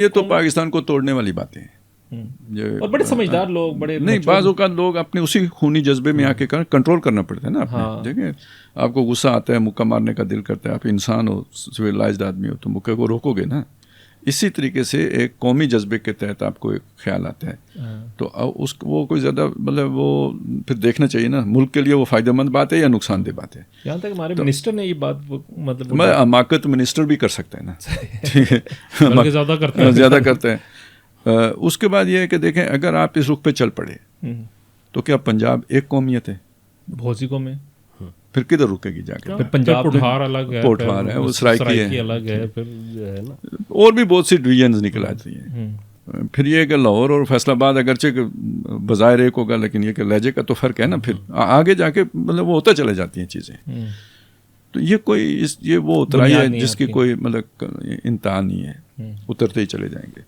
یہ تو پاکستان کو توڑنے والی باتیں ہیں. اور بڑے سمجھدار لوگ, بڑے نہیں, بعض اوقات لوگ اپنے اسی خونی جذبے میں آ کے کنٹرول کرنا پڑتا ہے نا اپنے. دیکھیں, آپ کو غصہ آتا ہے, مکہ مارنے کا دل کرتا ہے, آپ انسان ہو, سویلائزڈ آدمی ہو, تو مکہ کو روکو گے نا. اسی طریقے سے ایک قومی جذبے کے تحت آپ کو ایک خیال آتا ہے, تو اس وہ کوئی زیادہ مطلب وہ پھر دیکھنا چاہیے نا ملک کے لیے وہ فائدہ مند بات ہے یا نقصان دہ بات ہے. یہاں تک ہمارے منسٹر نے یہ بات مطلب حماقت منسٹر بھی کر سکتا ہے نا, زیادہ کرتے ہیں. اس کے بعد یہ ہے کہ دیکھیں, اگر آپ اس رخ پہ چل پڑے تو کیا پنجاب ایک قومیت ہے؟ بہت سی قومیں. پھر کدھر رکے گی جا کے؟ پنجاب پوٹھار الگ ہے, پوٹھار ہے, وہ سرائکی الگ ہے, پھر ہے نا اور بھی بہت سی ڈویژنز نکل آتی ہیں. پھر یہ کہ لاہور اور فیصل آباد اگرچہ بظاہر ایک ہوگا, لیکن یہ کہ لہجے کا تو فرق ہے نا. پھر آگے جا کے مطلب وہ ہوتا چلے جاتی ہیں چیزیں. تو یہ کوئی یہ وہ اترائی ہے جس کی کوئی مطلب انتہا نہیں ہے, اترتے ہی چلے جائیں گے.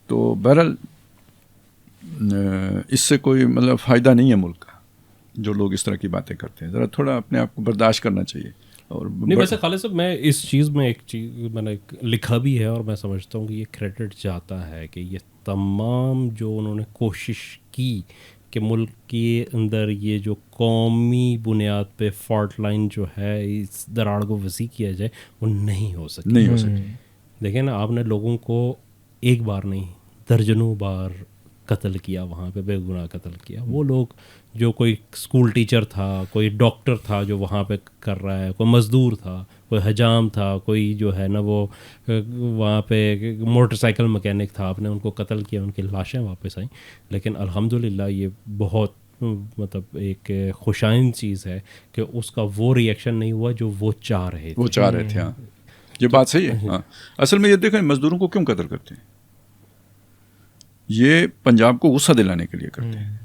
تو بہرحال اس سے کوئی مطلب فائدہ نہیں ہے ملک کا, جو لوگ اس طرح کی باتیں کرتے ہیں. ذرا تھوڑا اپنے آپ کو برداشت کرنا چاہیے. اور نہیں, ویسے خالد صاحب میں اس چیز میں ایک چیز میں نے لکھا بھی ہے, اور میں سمجھتا ہوں کہ یہ کریڈٹ جاتا ہے کہ یہ تمام جو انہوں نے کوشش کی کہ ملک کے اندر یہ جو قومی بنیاد پہ فالٹ لائن جو ہے اس دراڑ کو وسیع کیا جائے, وہ نہیں ہو سکی. دیکھیں نا, آپ نے لوگوں کو ایک بار نہیں درجنوں بار قتل کیا, وہاں پہ بے گناہ قتل کیا. وہ لوگ جو کوئی اسکول ٹیچر تھا, کوئی ڈاکٹر تھا جو وہاں پہ کر رہا ہے, کوئی مزدور تھا, کوئی حجام تھا, کوئی جو ہے نا وہ وہاں پہ موٹر سائیکل مکینک تھا, آپ نے ان کو قتل کیا, ان کی لاشیں واپس آئیں. لیکن الحمدللہ یہ بہت مطلب ایک خوشائن چیز ہے کہ اس کا وہ ری ایکشن نہیں ہوا جو وہ چاہ رہے تھے. ہاں, یہ بات صحیح ہے. ہاں, اصل میں یہ دیکھیں مزدوروں کو کیوں قتل کرتے ہیں, یہ پنجاب کو غصہ دلانے کے لیے کرتے ہیں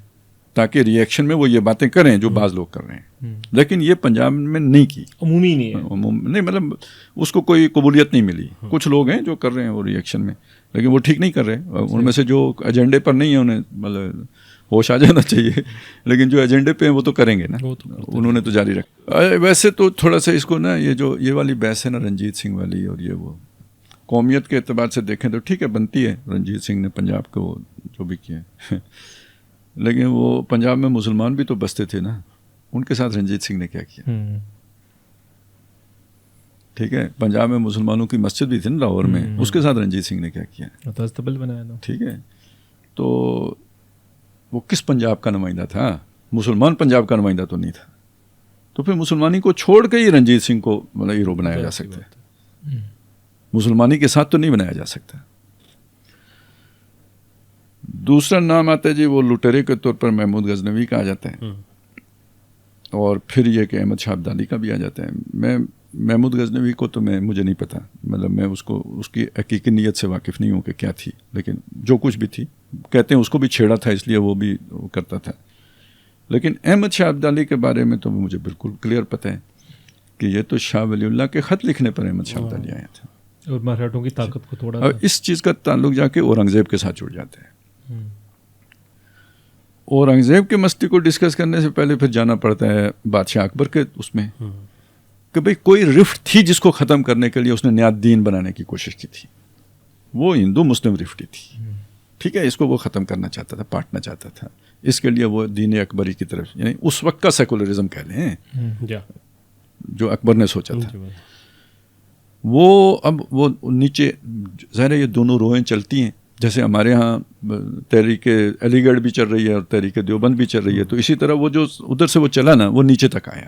تاکہ ری ایکشن میں وہ یہ باتیں کریں جو بعض لوگ کر رہے ہیں. لیکن یہ پنجاب میں نہیں کی, عمومی نہیں ہے, نہیں مطلب اس کو کوئی قبولیت نہیں ملی. کچھ لوگ ہیں جو کر رہے ہیں وہ ری ایکشن میں, لیکن وہ ٹھیک نہیں کر رہے. ان میں سے جو ایجنڈے پر نہیں ہیں انہیں مطلب ہوش آ جانا چاہیے, لیکن جو ایجنڈے پہ ہیں وہ تو کریں گے نا, انہوں نے تو جاری رکھا. ویسے تو تھوڑا سا اس کو نا یہ والی بحث ہے نا رنجیت سنگھ والی, اور یہ وہ قومیت کے اعتبار سے دیکھیں تو ٹھیک ہے, بنتی ہے. رنجیت سنگھ نے پنجاب کو جو بھی کیا, لیکن وہ پنجاب میں مسلمان بھی تو بستے تھے نا, ان کے ساتھ رنجیت سنگھ نے کیا کیا؟ ٹھیک ہے, پنجاب میں مسلمانوں کی مسجد بھی تھی نا لاہور میں, اس کے ساتھ رنجیت سنگھ نے کیا کیا؟ بنایا. ٹھیک ہے, تو وہ کس پنجاب کا نمائندہ تھا؟ مسلمان پنجاب کا نمائندہ تو نہیں تھا. تو پھر مسلمانی کو چھوڑ کے ہی رنجیت سنگھ کو مطلب ہیرو بنایا جا سکتا ہے, مسلمانی کے ساتھ تو نہیں بنایا جا سکتا. دوسرا نام آتا ہے جی وہ لٹیرے کے طور پر محمود غزنوی کا آ جاتا ہے, اور پھر یہ کہ احمد شاہ ابدالی کا بھی آ جاتا ہے. میں محمود غزنوی کو تو مجھے نہیں پتا, مطلب میں اس کی حقیقی نیت سے واقف نہیں ہوں کہ کیا تھی, لیکن جو کچھ بھی تھی کہتے ہیں اس کو بھی چھیڑا تھا اس لیے وہ بھی کرتا تھا. لیکن احمد شاہ ابدالی کے بارے میں تو مجھے بالکل کلیئر پتہ ہے کہ یہ تو شاہ ولی اللہ کے خط لکھنے پر احمد شاہ ابدالی آیا تھا, اور مراٹھوں کی طاقت کو تھوڑا, اور اس چیز کا تعلق جا کے اورنگزیب کے ساتھ جڑ جاتا ہے. اورنگزیب کے مستی کو ڈسکس کرنے سے پہلے پھر جانا پڑتا ہے بادشاہ اکبر کے اس میں, کہ بھئی کوئی رفٹ تھی جس کو ختم کرنے کے لیے اس نے نیا دین بنانے کی کوشش کی تھی. وہ ہندو مسلم رفٹ تھی, ٹھیک ہے, اس کو وہ ختم کرنا چاہتا تھا, بانٹنا چاہتا تھا. اس کے لیے وہ دین اکبری کی طرف, یعنی اس وقت کا سیکولرزم کہہ لیں جو اکبر نے سوچا تھا, وہ اب وہ نیچے ظاہر ہے یہ دونوں روحیں چلتی ہیں. جیسے ہمارے ہاں تحریک علی گڑھ بھی چل رہی ہے اور تحریک دیوبند بھی چل رہی ہے, تو اسی طرح وہ جو ادھر سے وہ چلا نا وہ نیچے تک آیا.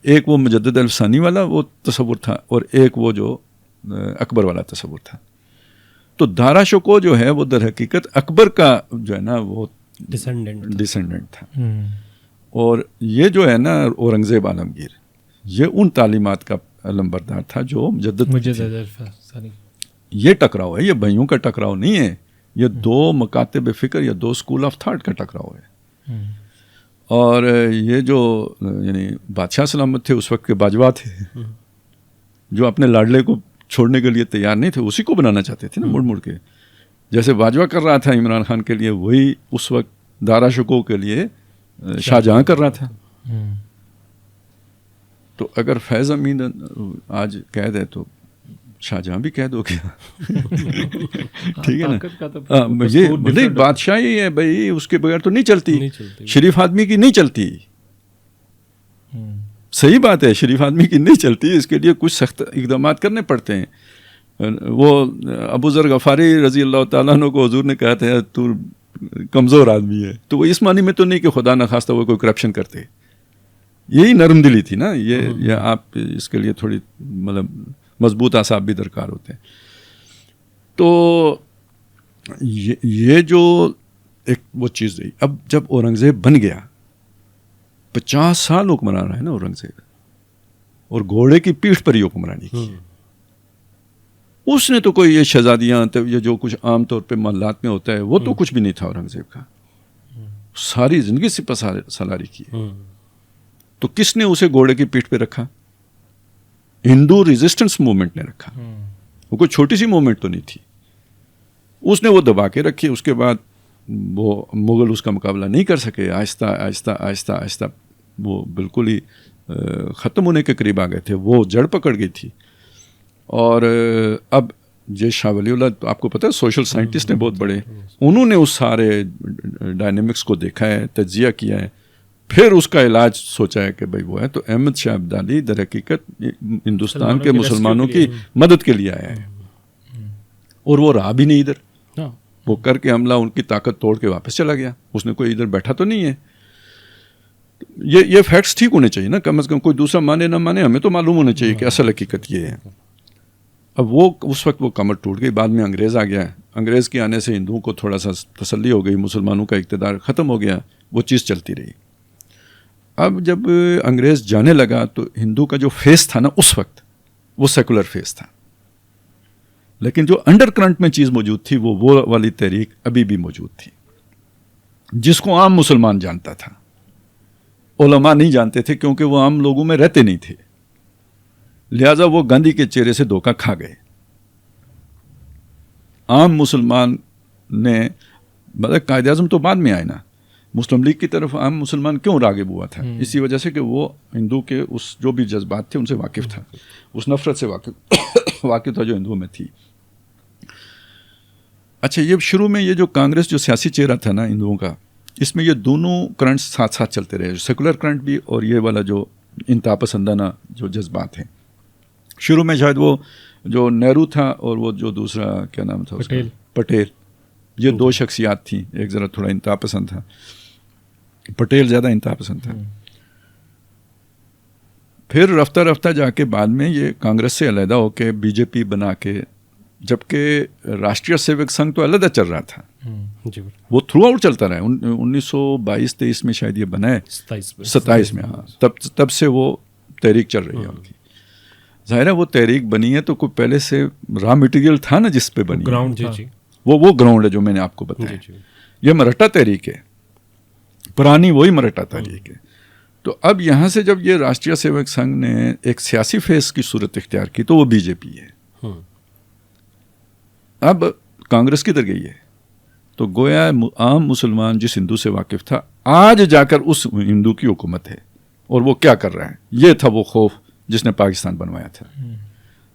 ایک وہ مجدد الفسانی والا وہ تصور تھا, اور ایک وہ جو اکبر والا تصور تھا. تو دارا شکوہ جو ہے وہ در حقیقت اکبر کا جو ہے نا وہ ڈسینڈنٹ تھا, اور یہ جو ہے نا اورنگزیب عالمگیر یہ ان تعلیمات کا علمبردار تھا جو مجدد الفسانی. یہ ٹکراؤ ہے, یہ بھائیوں کا ٹکراؤ نہیں ہے, یہ دو مکاتب فکر یا دو اسکول آف تھاٹ کا ٹکراؤ ہے. اور یہ جو یعنی بادشاہ سلامت تھے اس وقت کے باجوہ تھے, جو اپنے لاڈلے کو چھوڑنے کے لیے تیار نہیں تھے, اسی کو بنانا چاہتے تھے نا مڑ مڑ کے. جیسے باجوہ کر رہا تھا عمران خان کے لیے, وہی اس وقت دارا شکوہ کے لیے شاہ جہاں کر رہا تھا. تو اگر فیض امین آج قید ہے تو شاہجہاں بھی قید ہو گیا. ٹھیک ہے طاقت کا تو نا, یہ بھلے بادشاہی ہے بھائی, اس کے بغیر تو نہیں چلتی. شریف آدمی کی نہیں چلتی. صحیح بات ہے, شریف آدمی کی نہیں چلتی, اس کے لیے کچھ سخت اقدامات کرنے پڑتے ہیں. وہ ابو ذر غفاری رضی اللہ تعالیٰ عنہ کو حضور نے کہا تھا تو کمزور آدمی ہے, تو وہ اس معنی میں تو نہیں کہ خدا نخواستہ وہ کوئی کرپشن کرتے. یہی نرم دلی تھی نا, یہ آپ اس کے لیے تھوڑی مطلب مضبوط اعصاب بھی درکار ہوتے ہیں. تو یہ جو ایک وہ چیز رہی. اب جب اورنگزیب بن گیا, 50 سال حکمران رہا ہے نا اورنگزیب, اور گھوڑے کی پیٹھ پر ہی حکمرانی کی. اس نے تو کوئی یہ شہزادیاں یہ جو کچھ عام طور پہ محلات میں ہوتا ہے وہ تو کچھ بھی نہیں تھا اورنگزیب کا. ساری زندگی سپہ سالاری کی. تو کس نے اسے گھوڑے کی پیٹھ پہ رکھا؟ ہندو ریزسٹنس موومنٹ نے رکھا. وہ کوئی چھوٹی سی موومنٹ تو نہیں تھی. اس نے وہ دبا کے رکھی. اس کے بعد وہ مغل اس کا مقابلہ نہیں کر سکے. آہستہ آہستہ آہستہ آہستہ وہ بالکل ہی ختم ہونے کے قریب آ گئے تھے. وہ جڑ پکڑ گئی تھی. اور اب یہ شاہ ولی اللہ آپ کو پتہ ہے سوشل سائنٹسٹ ہیں بہت بڑے, انہوں نے اس سارے ڈائنامکس کو دیکھا ہے, تجزیہ کیا ہے, پھر اس کا علاج سوچا ہے کہ بھائی وہ ہے. تو احمد شاہ ابدالی در حقیقت ہندوستان کے مسلمانوں کی مدد کے لیے آیا ہے, اور وہ رہا بھی نہیں ادھر. وہ کر کے حملہ ان کی طاقت توڑ کے واپس چلا گیا. اس نے کوئی ادھر بیٹھا تو نہیں ہے. یہ فیکٹس ٹھیک ہونے چاہیے نا, کم از کم کوئی دوسرا مانے نہ مانے, ہمیں تو معلوم ہونا چاہیے کہ اصل حقیقت یہ ہے. اب وہ اس وقت وہ کمر ٹوٹ گئی. بعد میں انگریز آ گیا. انگریز کے آنے سے ہندوؤں کو تھوڑا سا تسلی ہو گئی, مسلمانوں کا اقتدار ختم ہو گیا. وہ چیز چلتی رہی. اب جب انگریز جانے لگا تو ہندو کا جو فیس تھا نا اس وقت, وہ سیکولر فیس تھا. لیکن جو انڈر کرنٹ میں چیز موجود تھی وہ والی تحریک ابھی بھی موجود تھی, جس کو عام مسلمان جانتا تھا. علماء نہیں جانتے تھے کیونکہ وہ عام لوگوں میں رہتے نہیں تھے. لہٰذا وہ گاندھی کے چہرے سے دھوکہ کھا گئے. عام مسلمان نے مطلب قائد اعظم تو بعد میں آئے نا, مسلم لیگ کی طرف عام مسلمان کیوں راغب ہوا تھا؟ اسی وجہ سے کہ وہ ہندو کے اس جو بھی جذبات تھے ان سے واقف تھا, اس نفرت سے واقف تھا جو ہندوؤں میں تھی. اچھا, یہ شروع میں یہ جو کانگریس جو سیاسی چہرہ تھا نا ہندوؤں کا, اس میں یہ دونوں کرنٹس ساتھ ساتھ چلتے رہے, سیکولر کرنٹ بھی اور یہ والا جو انتہا پسندانہ جو جذبات ہیں. شروع میں شاید وہ جو نہرو تھا اور وہ جو دوسرا کیا نام تھا پٹیل, یہ دو شخصیات تھیں. ایک ذرا تھوڑا انتہا پسند تھا, پٹیل زیادہ انتہا پسند تھا. پھر رفتہ رفتہ جا کے بعد میں یہ کانگریس سے علیحدہ ہو کے بی جے پی بنا کے, جبکہ راشٹریہ سیوک سنگھ تو علیحدہ چل رہا تھا, وہ تھرو آؤٹ چلتا رہا. 1922-23 میں شاید یہ بنا ہے, 27 میں. ہاں, تب سے وہ تحریک چل رہی ہے ان کی. ظاہر ہے وہ تحریک بنی ہے تو کوئی پہلے سے را مٹیریل تھا نا جس پہ بنی, وہ گراؤنڈ ہے جو میں نے آپ کو بتایا. یہ مراٹھا تحریک ہے, پرانی وہی مراٹھا تحریک ہے. تو اب یہاں سے جب یہ راشٹریہ سیوک سنگھ نے ایک سیاسی فیس کی صورت اختیار کی تو وہ بی جے پی ہے. اب کانگریس کدھر گئی ہے؟ تو گویا عام مسلمان جس ہندو سے واقف تھا آج جا کر اس ہندو کی حکومت ہے, اور وہ کیا کر رہا ہے. یہ تھا وہ خوف جس نے پاکستان بنوایا تھا.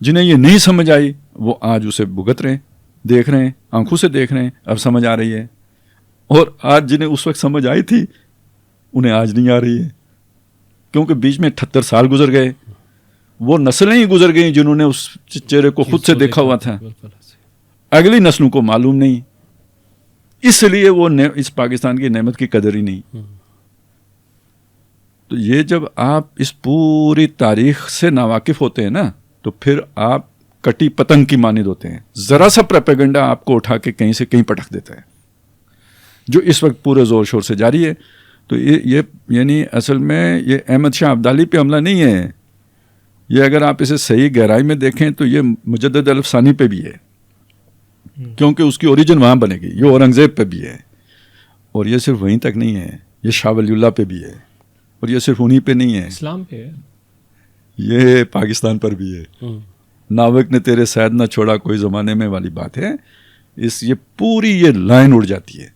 جنہیں یہ نہیں سمجھ آئی وہ آج اسے بھگت رہے ہیں, دیکھ رہے ہیں, آنکھوں سے دیکھ رہے ہیں, اب سمجھ آ رہی ہے. اور آج جنہیں اس وقت سمجھ آئی تھی انہیں آج نہیں آ رہی ہے, کیونکہ بیچ میں 78 سال گزر گئے. وہ نسلیں ہی گزر گئیں جنہوں نے اس چہرے کو خود سے دیکھا ہوا تھا, اگلی نسلوں کو معلوم نہیں, اس لیے وہ اس پاکستان کی نعمت کی قدر ہی نہیں. تو یہ جب آپ اس پوری تاریخ سے ناواقف ہوتے ہیں نا تو پھر آپ کٹی پتنگ کی مانند ہوتے ہیں. ذرا سا پروپیگنڈا آپ کو اٹھا کے کہیں سے کہیں پٹک دیتا ہے, جو اس وقت پورے زور شور سے جاری ہے. تو یہ یعنی اصل میں یہ احمد شاہ ابدالی پہ حملہ نہیں ہے. یہ اگر آپ اسے صحیح گہرائی میں دیکھیں تو یہ مجدد الف ثانی پہ بھی ہے, کیونکہ اس کی اوریجن وہاں بنے گی. یہ اورنگزیب پہ بھی ہے, اور یہ صرف وہیں تک نہیں ہے, یہ شاہ ولی اللہ پہ بھی ہے, اور یہ صرف انہی پہ نہیں ہے, اسلام پہ ہے, یہ پاکستان پر بھی ہے. ناوک نے تیرے سید نہ چھوڑا کوئی زمانے میں والی بات ہے. یہ پوری یہ لائن اڑ جاتی ہے.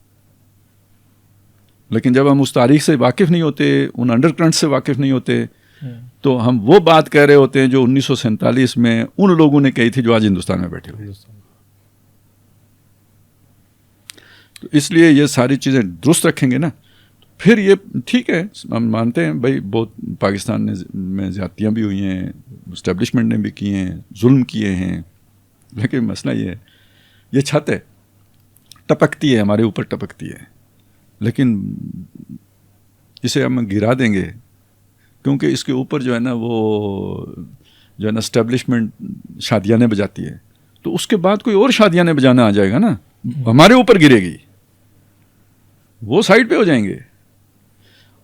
لیکن جب ہم اس تاریخ سے واقف نہیں ہوتے, ان انڈر کرنٹ سے واقف نہیں ہوتے, تو ہم وہ بات کہہ رہے ہوتے ہیں جو 1947 میں ان لوگوں نے کہی تھی جو آج ہندوستان میں بیٹھے ہوئے. تو اس لیے یہ ساری چیزیں درست رکھیں گے نا, پھر یہ ٹھیک ہے, ہم مانتے ہیں بھائی بہت پاکستان میں زیادتیاں بھی ہوئی ہیں, اسٹیبلشمنٹ نے بھی کی ہیں, ظلم کیے ہیں, لیکن مسئلہ یہ ہے, یہ چھت ہے, ٹپکتی ہے, ہمارے اوپر ٹپکتی ہے, لیکن اسے ہم گرا دیں گے کیونکہ اس کے اوپر جو ہے نا وہ جو ہے نا اسٹیبلشمنٹ شادیاں بجاتی ہے, تو اس کے بعد کوئی اور شادیاں بجانا آ جائے گا نا, ہمارے اوپر گرے گی, وہ سائڈ پہ ہو جائیں گے.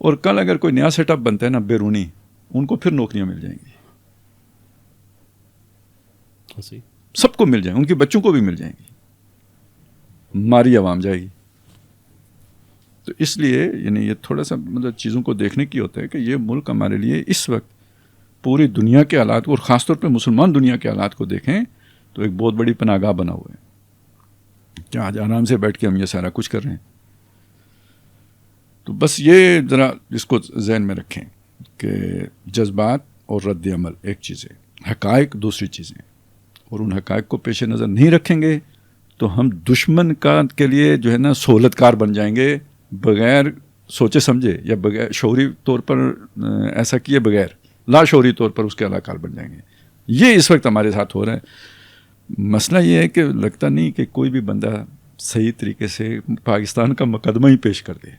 اور کل اگر کوئی نیا سیٹ اپ بنتا ہے نا بیرونی, ان کو پھر نوکریاں مل جائیں گی, سب کو مل جائیں, ان کی بچوں کو بھی مل جائیں گی, ہماری عوام جائے گی. تو اس لیے یعنی یہ تھوڑا سا مطلب چیزوں کو دیکھنے کی ہوتا ہے کہ یہ ملک ہمارے لیے اس وقت پوری دنیا کے حالات کو, اور خاص طور پہ مسلمان دنیا کے حالات کو دیکھیں تو ایک بہت بڑی پناہ گاہ بنا ہوا ہے کہ آج آرام سے بیٹھ کے ہم یہ سارا کچھ کر رہے ہیں. تو بس یہ ذرا اس کو ذہن میں رکھیں کہ جذبات اور رد عمل ایک چیز ہے, حقائق دوسری چیزیں, اور ان حقائق کو پیش نظر نہیں رکھیں گے تو ہم دشمن کے لیے جو ہے نا سہولت کار بن جائیں گے, بغیر سوچے سمجھے یا بغیر شعوری طور پر ایسا کیے بغیر لاشعوری طور پر اس کے علاقار بن جائیں گے. یہ اس وقت ہمارے ساتھ ہو رہا ہے. مسئلہ یہ ہے کہ لگتا نہیں کہ کوئی بھی بندہ صحیح طریقے سے پاکستان کا مقدمہ ہی پیش کر دے,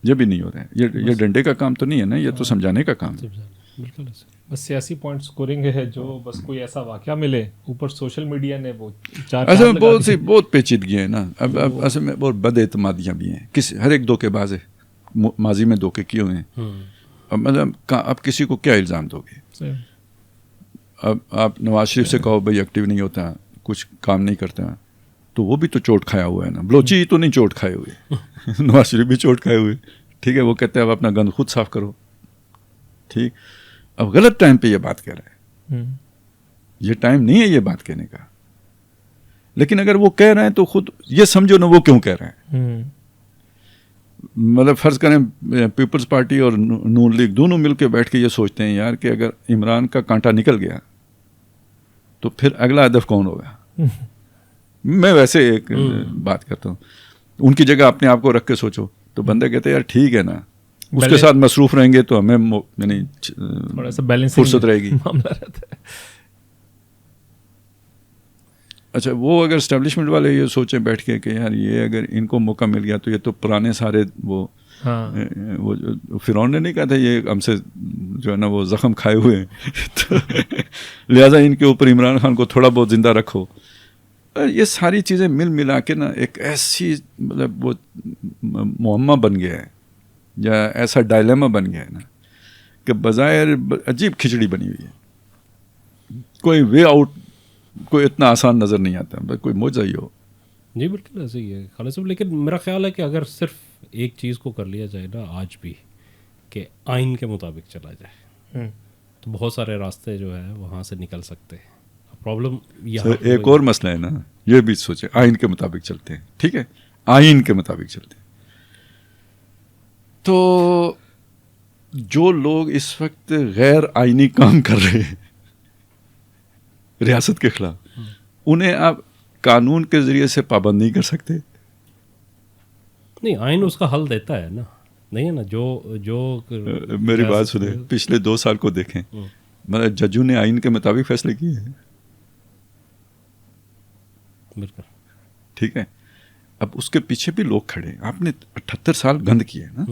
یہ بھی نہیں ہو رہا ہے. یہ ڈنڈے کا کام تو نہیں ہے نا, یہ تو سمجھانے کا کام ہے. بالکل بس سیاسی پوائنٹ اسکورنگ ہے جو بس کوئی ایسا واقعہ ملے, اوپر سوشل میڈیا نے وہ اصل میں بہت پیچیدگیاں ہیں نا. اب اصل میں بہت بد اعتمادیاں بھی ہیں, ہر ایک دھوکے باز ہے, ماضی میں دھوکے کیے ہوئے ہیں. اب مطلب اب کسی کو کیا الزام دو گے؟ اب آپ نواز شریف سے کہو بھائی ایکٹیو نہیں ہوتا, کچھ کام نہیں کرتا, تو وہ بھی تو چوٹ کھایا ہوا ہے نا. بلوچی تو نہیں چوٹ کھائے ہوئے, نواز شریف بھی چوٹ کھائے ہوئے. ٹھیک ہے, وہ کہتے ہیں اب اپنا گند خود صاف کرو. ٹھیک, اب غلط ٹائم پہ یہ بات کہہ رہا ہے, یہ ٹائم نہیں ہے یہ بات کہنے کا. لیکن اگر وہ کہہ رہے ہیں تو خود یہ سمجھو نا وہ کیوں کہہ رہے ہیں. مطلب فرض کریں پیپلز پارٹی اور نون لیگ دونوں مل کے بیٹھ کے یہ سوچتے ہیں یار کہ اگر عمران کا کانٹا نکل گیا تو پھر اگلا ہدف کون ہوگا. میں ویسے ایک بات کرتا ہوں, ان کی جگہ اپنے آپ کو رکھ کے سوچو تو بندہ کہتا ہے یار ٹھیک ہے نا, اس کے ساتھ مصروف رہیں گے تو ہمیں یعنی تھوڑا سا بیلنس فرصت رہے گی. معاملہ رہتا ہے. اچھا, وہ اگر اسٹیبلشمنٹ والے یہ سوچیں بیٹھ کے کہ یار یہ اگر ان کو موقع مل گیا تو یہ تو پرانے سارے وہ فرعون نے نہیں کہا تھا یہ ہم سے جو ہے نا وہ زخم کھائے ہوئے ہیں, تو لہٰذا ان کے اوپر عمران خان کو تھوڑا بہت زندہ رکھو. یہ ساری چیزیں مل ملا کے نا ایک ایسی مطلب وہ معمہ بن گیا ہے یا ایسا ڈائلیما بن گیا ہے نا کہ بظاہر عجیب کھچڑی بنی ہوئی ہے. کوئی وے آؤٹ کوئی اتنا آسان نظر نہیں آتا, بس کوئی معجزہ ہی ہو. جی بالکل ایسے ہی ہے خالد صاحب. لیکن میرا خیال ہے کہ اگر صرف ایک چیز کو کر لیا جائے نا آج بھی کہ آئین کے مطابق چلا جائے تو بہت سارے راستے جو ہے وہاں سے نکل سکتے ہیں. پرابلم ایک اور مسئلہ ہے نا, یہ بھی سوچیں آئین کے مطابق چلتے ہیں. ٹھیک ہے, آئین کے مطابق چلتے ہیں تو جو لوگ اس وقت غیر آئینی کام کر رہے ہیں ریاست کے خلاف, انہیں آپ قانون کے ذریعے سے پابند نہیں کر سکتے. نہیں, آئین اس کا حل دیتا ہے نا, نہیں ہے نا. جو میری بات سنیں, پچھلے 2 سال کو دیکھیں, مطلب ججوں نے آئین کے مطابق فیصلے کیے ہیں. بالکل ٹھیک ہے, اب اس کے پیچھے بھی لوگ کھڑے ہیں. آپ نے 78 سال گند کیے نا,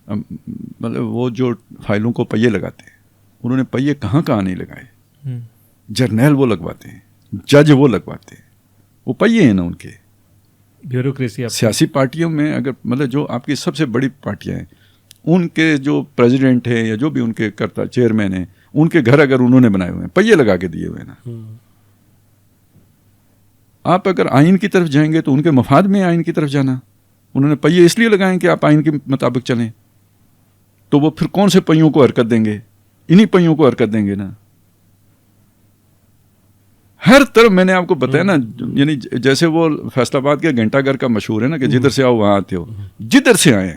مطلب وہ جو فائلوں کو پہیے لگاتے ہیں انہوں نے پہیے کہاں نہیں لگائے. جرنیل وہ لگواتے ہیں, جج وہ لگواتے ہیں, وہ پہیے ہیں نا ان کے. بیوروکریسی سیاسی پارٹیوں میں اگر مطلب جو آپ کی سب سے بڑی پارٹیاں ہیں ان کے جو پریزیڈنٹ ہیں یا جو بھی ان کے کرتا چیئرمین ہیں, ان کے گھر اگر انہوں نے بنائے ہوئے ہیں, پہیے لگا کے دیے ہوئے ہیں نا. آپ اگر آئین کی طرف جائیں گے تو ان کے مفاد میں آئین کی طرف جانا. انہوں نے پہیے اس لیے لگائیں کہ آپ آئین کے مطابق چلیں, تو وہ پھر کون سے پہیوں کو حرکت دیں گے؟ انہی پہیوں کو حرکت دیں گے نا. ہر طرف میں نے آپ کو بتایا نا, یعنی جیسے وہ فیصل آباد کے گھنٹہ گھر کا مشہور ہے نا کہ جدھر سے آؤ وہاں آتے ہو, جدھر سے آئے